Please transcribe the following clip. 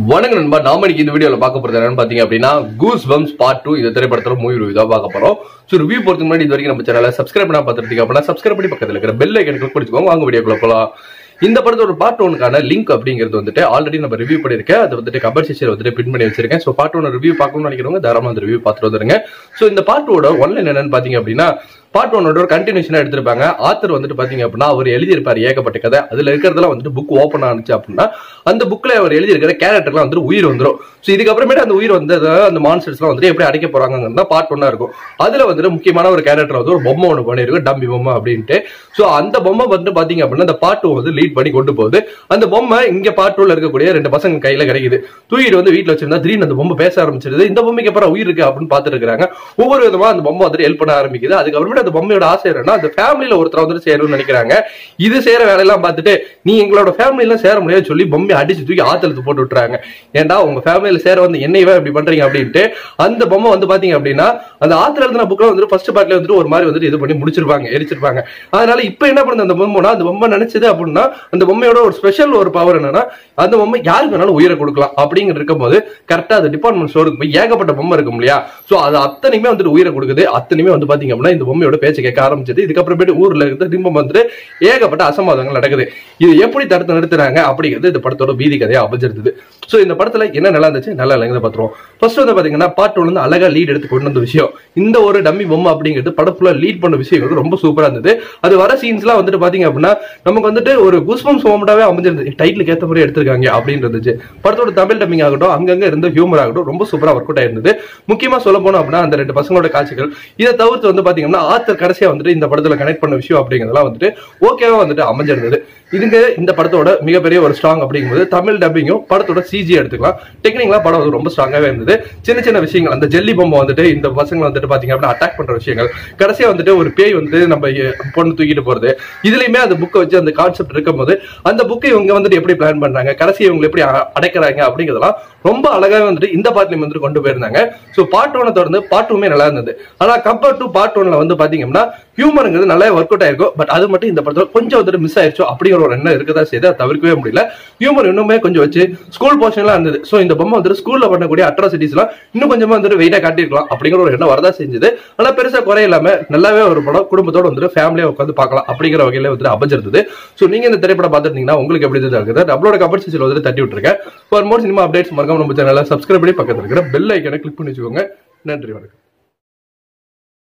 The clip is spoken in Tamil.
வணக்கம் நண்பா, நாம இன்னைக்கு இந்த வீடியோல பார்க்க போறது என்னன்னு பாத்தீங்க அப்படின்னா கூஸ் பம்ப்ஸ் பார்ட் 2 இந்த திரைப்படத்தோட மூவி ரிவ்யூ தான் பார்க்க போறோம். சோ ரிவ்யூ போறதுக்கு முன்னாடி இது வரைக்கும் நம்ம சேனலை சப்ஸ்கிரைப் பண்ணா பார்த்துட்டீங்க அப்படின்னா சப்ஸ்கிரைப் பண்ணி பக்கத்துல இருக்கிற பெல் ஐக்கனை கிளிக் பண்ணிக்கோங்க. வாங்க வீடியோக்குள்ள போலாம். இந்த படத்தோட பார்ட் 1க்கான லிங்க் அப்படிங்கிறது வந்துட்டு ஆல்ரெடி நம்ம ரிவ்யூ பண்ணிருக்கேன். அது வந்துட்டு கமெண்ட் செக்ஷன்ல வந்துட்டு பின் பண்ணி வச்சிருக்கேன். சோ பார்ட் 1 ரிவ்யூ பார்க்கணும்னு நினைக்கிறவங்க தாராளமா அந்த ரிவ்யூ பார்த்துட்டு வந்துருங்க. சோ இந்த பார்ட் 2 ஒன்லைன் என்னன்னு பாத்தீங்க அப்படின்னா பார்ட் 1 ஒரு கண்டினியூஷனா எடுத்திருப்பாங்க. ஆத்தர் வந்துட்டு பாத்தீங்க அப்படின்னா அவர் எழுதியிருப்பாரு ஏகப்பட்ட கதை. அதுல இருக்கிறதெல்லாம் வந்துட்டு புக் ஓப்பன் ஆனிச்சு அப்படின்னா அந்த புக்ல அவர் எழுதியிருக்கிற கேரக்டர்லாம் வந்துட்டு உயிர் வந்துடும். ஸோ இதுக்கப்புறமேட்டு அந்த உயிர் வந்து அந்த மான்ஸ்டர்ஸ்லாம் வந்துட்டு எப்படி அடைக்க போறாங்கிறது பார்ட் 1 இருக்கும். அதுல வந்துட்டு முக்கியமான ஒரு கேரக்டர் வந்து ஒரு பொம்மை ஒன்று பண்ணிருக்கு, டம்பி பொம்மை அப்படின்ட்டு. ஸோ அந்த பொம்மை வந்து பாத்தீங்க அப்படின்னா அந்த பார்ட் 2 வந்து லீட் பண்ணி கொண்டு போகுது. அந்த பொம்மை இங்க பார்ட் 2ல இருக்கக்கூடிய 2 பசங்க கையில கிடைக்குது. தூக்கிட்டு வந்து வீட்டுல வச்சிருந்தா திடீர்னு அந்த பொம்மை பேச ஆரம்பிச்சிருது. இந்த பொம்மைக்கு அப்புறம் உயிர் இருக்கு அப்படின்னு பாத்துட்டு இருக்காங்க. ஒவ்வொரு விதமா அந்த பொம்மை வந்துட்டு ஹெல்ப் பண்ண ஆரம்பிக்குது. அதுக்கப்புறமேட்டு அந்த பொம்மையோட ஆசை என்னன்னா அந்த ஃபேமிலியில ஒருத்தர் வந்துட்டு சேரும்னு நினைக்கிறாங்க. இது சேர வேலையெல்லாம் பார்த்துட்டு நீ எங்களோட ஃபேமிலியில சேர முடியாது சொல்லி பொம்மை அடிச்சு தூக்கி ஆத்தலத்து போட்டு விட்டுறாங்க. ஏன்டா உங்க ஃபேமிலியில சேர வந்து என்னையவே இப்படி பண்றீங்க அப்படின்ட்டு அந்த பொம்மை வந்து பாத்தீங்க அப்படின்னா அந்த ஆத்துல எழுதின புக்ல வந்துட்டு ஃபர்ஸ்ட் பார்ட்ல வந்துட்டு ஒரு மாதிரி வந்துட்டு இது பண்ணி முடிச்சிருப்பாங்க, எரிச்சிருப்பாங்க. அதனால இப்ப என்ன பண்ணுது அந்த பொம்மைனா அந்த பொம்மை நினைச்சது அப்படின்னா அந்த பொம்மையோட ஒரு ஸ்பெஷல் ஒரு பவர் என்னன்னா அந்த பொம்மை யாருக்கு வேணாலும் உயிரை கொடுக்கலாம் அப்படிங்கிற இருக்கும்போது கரெக்டா அந்த டிபார்ட்மெண்ட் ஸ்டோருக்கு போய் ஏகப்பட்ட பொம்மை இருக்கும் இல்லையா. சோ அது அத்தனையுமே வந்துட்டு உயிரை கொடுக்குது. அத்தனையுமே வந்து பாத்தீங்க அப்படின்னா இந்த பொம்மையோட பேச்சு கேட்க ஆரம்பிச்சது. இதுக்கப்புறமேட்டு ஊர்ல இருந்து திரும்ப வந்துட்டு ஏகப்பட்ட அசம்பாதங்கள் நடக்குது. இது எப்படி தடுத்து நிறுத்துறாங்க அப்படிங்கிறது இந்த படத்தோட வீதி கதையா அமைஞ்சிருந்தது. சோ இந்த படத்துல என்ன நல்லா இருந்துச்சு, நல்லா இல்லைங்கிறத பாத்துருவோம். ஃபர்ஸ்ட் வந்து பாத்தீங்கன்னா பார்ட் 1 வந்து அழகா லீட் எடுத்து கொண்டு வந்த விஷயம். இந்த ஒரு டம்மி பொம்மை அப்படிங்கிறது படம் ஃபுல்லா லீட் பண்ண விஷயம் ரொம்ப சூப்பரா இருந்தது. அது வர சீன்ஸ்லாம் வந்துட்டு பாத்தீங்க அப்படின்னா நமக்கு வந்துட்டு ஒரு கூஸ்பம்ஸ் மொமெண்டாவே அமைஞ்சிருந்தது. டைட்டிலுக்கு ஏற்ற மாதிரி எடுத்திருக்காங்க அப்படின்னு இருந்துச்சு. படத்தோட தமிழ் டப்பிங் ஆகட்டும், அங்கங்க இருந்த ஹியூமர் ஆகட்டும் ரொம்ப சூப்பரா ஒர்க் அவுட் ஆயிருந்தது. முக்கியமா சொல்ல போனோம் அப்படின்னா அந்த 2 பசங்களோட காட்சிகள். இதை தவிர்த்து வந்து பாத்தீங்கன்னா ஆத்தர் கடைசியா வந்துட்டு இந்த படத்துல கனெக்ட் பண்ண விஷயம் அப்படிங்கிறதெல்லாம் வந்துட்டு ஓகேவா வந்துட்டு அமைஞ்சிருந்தது. இதுங்க இந்த படத்தோட மிகப்பெரிய ஒரு ஸ்ட்ராங் அப்படிங்கும்போது தமிழ் டப்பிங்கும் படத்தோட சிஜி எடுத்துக்கலாம். டெக்னிக்கலா படம் வந்து ரொம்ப ஸ்ட்ராங்காவே இருந்தது. சின்ன சின்ன விஷயங்கள், அந்த ஜெல்லி பொம்மை வந்துட்டு இந்த பசங்க வந்துட்டு பாத்தீங்க அப்படின்னா அட்டாக் பண்ற விஷயங்கள், கடைசியா வந்துட்டு ஒரு பேய் வந்து நம்ம பொண்ணு தூக்கிட்டு போறது, இதுலயுமே அந்த புக்கை வச்சு அந்த கான்செப்ட் இருக்கும்போது அந்த புக்கை இவங்க வந்துட்டு எப்படி பிளான் பண்றாங்க, கடைசியை இவங்க எப்படி அடைக்கிறாங்க அப்படிங்கிறதெல்லாம் ரொம்ப அழகாவே வந்துட்டு இந்த பார்ட்லயும் வந்துட்டு கொண்டு போயிருந்தாங்க. சோ பார்ட் 1 தொடர்ந்து பார்ட் 2மே நல்லா இருந்தது. ஆனா கம்பேர் டு பார்ட் 1ல வந்து பாத்தீங்கன்னா ஹியூமருங்கிறது நல்லா ஒர்க் அவுட் ஆயிருக்கும். பட் அது மட்டும் இந்த படத்துல கொஞ்சம் வந்துட்டு மிஸ் ஆயிருச்சோ அப்படிங்கிற ஒரு எண்ணம் இருக்கதா செய்து அதை தவிர்க்கவே முடியல. ஹியூமர் இன்னுமே கொஞ்சம் வச்சு ஸ்கூல் போர்ஷன்லாம் இருந்தது. சோ இந்த பொம்மை வந்துட்டு ஸ்கூல்ல பண்ணக்கூடிய அட்ராசிட்டிஸ் எல்லாம் இன்னும் கொஞ்சமா வந்துட்டு வெயிட்டா காட்டியிருக்கலாம் அப்படிங்கிற ஒரு எண்ணம் வரதா செஞ்சது. ஆனா பெருசா குறை இல்லாம நல்லாவே ஒரு படம் குடும்பத்தோட வந்துட்டு ஃபேமிலியா உட்காந்து பார்க்கலாம் அப்படிங்கிற வகையில வந்துட்டு அமைஞ்சிருந்தது. சோ நீங்க இந்த திரைப்படம் பார்த்துட்டீங்கன்னா உங்களுக்கு எப்படி இருக்குது நம்மளோட கமெண்ட் செக்ஷன்ல வந்துட்டு தட்டி விட்டுருக்கேன். ஃபார் மோர் சினிமா அப்டேட்ஸ் மறக்காம நம்ம சேனலை சப்ஸ்கிரைப் பண்ணி பக்கத்துல இருக்கிற பெல் ஐக்கனை கிளிக் பண்ணி வச்சுக்கோங்க. நன்றி, வணக்கம்.